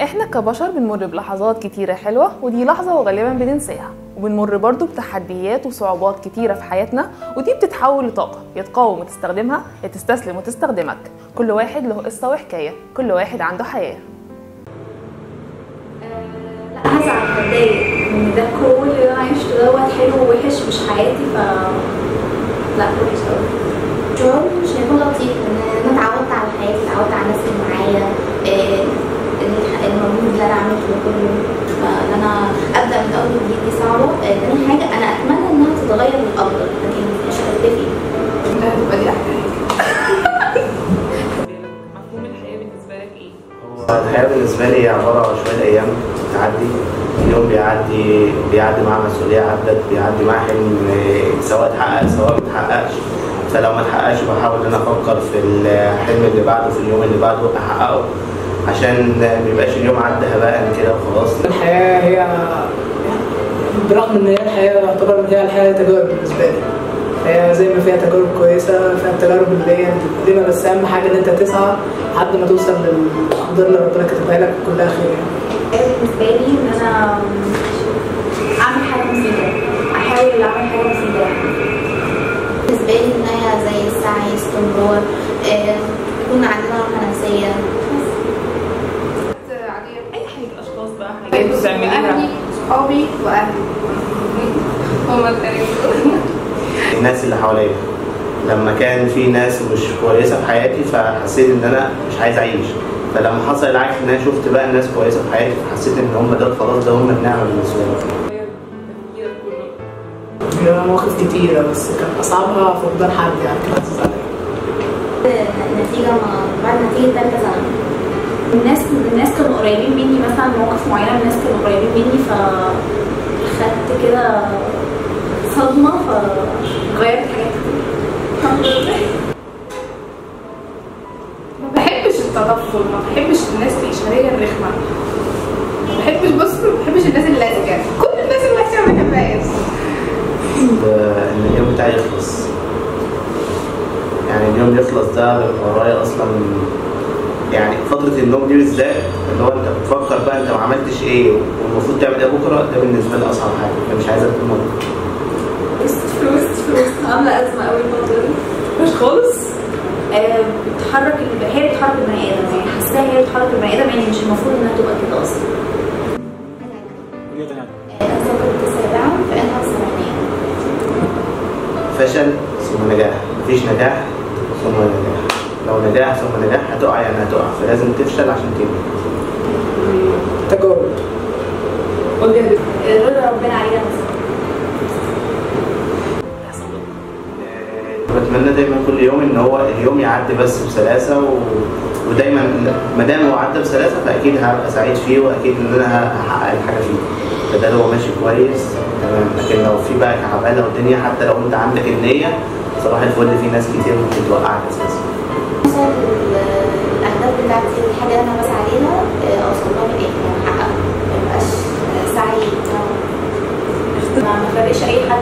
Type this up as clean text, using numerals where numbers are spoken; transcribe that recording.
احنا كبشر بنمر بلحظات كتيرة حلوة ودي لحظة وغالبا بننساها، وبنمر برضو بتحديات وصعوبات كتيرة في حياتنا ودي بتتحول لطاقة يا تقاوم وتستخدمها يا تستسلم وتستخدمك. كل واحد له قصة وحكاية، كل واحد عنده حياة. لا هزعل هتضايق ان ده كل اللي انا عايشته دوت حلو ووحش مش حياتي، لا وحش قوي. شعور مش هيكون لطيف ان انا اتعودت على حياتي، اتعودت على الناس اللي معايا، المجهود اللي انا عملته ده كله، فان انا ابدا من اول وجديد دي صعبه. تاني حاجه انا اتمنى انها تتغير للافضل لكن مش هتختفي. ده هتبقى دي احلى حاجه. مفهوم الحياة بالنسبة لك ايه؟ هو الحياة بالنسبة لي عبارة عن شوية أيام بتعدي، اليوم بيعدي مع مسؤولية عدت، بيعدي مع حلم سواء اتحقق سواء ما اتحققش. فلو ما اتحققش بحاول ان انا افكر في الحلم اللي بعده، في اليوم اللي بعده احققه، عشان ما يبقاش اليوم عدى هباء كده وخلاص. الحياة هي برغم ان هي الحياة يعتبر ان هي الحياة تجارب بالنسبة لي، هي زي ما فيها تجارب كويسة فيها التجارب اللي هي بتقدمها، بس اهم حاجة ان انت تسعى لحد ما توصل للأقدار اللي ربنا كاتبها لك كلها خير. بالنسبه لي ان انا اعمل حاجه مفيده، احاول اعمل حاجه مفيده. بالنسبه لي ان هي زي السعي، استمرار، يكون عندنا راحه نفسيه. اي حاجة، اشخاص بقى، حاجات بتعمليها. اهلي، صحابي واهلي هما التلاتة. الناس اللي حواليا لما كان في ناس مش كويسة في حياتي فحسيت ان انا مش عايز اعيش، فلما حصل العكس ان انا شفت بقى الناس كويسة في حياتي فحسيت ان هم ده خلاص، ده هم النعمة بالنسبة لي. هي مواقف كتيرة بس كان أصعبها فقدان حد، يعني كان عزيز عليا. النتيجه بعد نتيجه ثالثه ثانوي الناس كانوا قريبين مني، مثلا مواقف معينه الناس كانوا قريبين مني فخدت كده صدمه فغيرت حاجات كتير. الحمد لله. ما بحبش التطفل، ما بحبش الناس الإشارية الرخمة، ما بحبش الناس اللازجة، كل الناس الوحشة ما بحبهاش. ان اليوم بتاعي يخلص، يعني اليوم يخلص ده ورايا اصلا، يعني فترة النوم دي بالذات اللي هو انت بتفكر بقى انت ما عملتش ايه والمفروض تعمل ايه بكره، ده بالنسبة لي اصعب حاجة، انا مش عايزة تكون فلوس عامله ازمه قوي الفتره دي. مش خالص. بتحرك هي اللي بتحرك البني ادم، يعني حاساها هي اللي بتحرك البني ادم، يعني مش المفروض انها تبقى كده اصلا. انا كنت سابعه فانها ثانويه. فشل ثم نجاح، مفيش نجاح ثم نجاح، لو نجاح ثم نجاح هتقع يعني هتقع، فلازم تفشل عشان تبني. تجارب. رضا ربنا علينا بس. بتمنى دايما كل يوم ان هو اليوم يعدي بس بسلاسه ودايما ما دام هو عدى بسلاسه فاكيد هبقى سعيد فيه، واكيد ان انا هحقق الحاجه فيه، فده لو ماشي كويس تمام. لكن لو في بقى تعبانه والدنيا، حتى لو انت عندك النيه صباح الفل، في ناس كتير ممكن توقعك اساسا. الاهداف بتاعتي الحاجه اللي انا بسعى ليها اوصل لها بالاخر، احققها، ما يبقاش سعي ما فرقش اي حد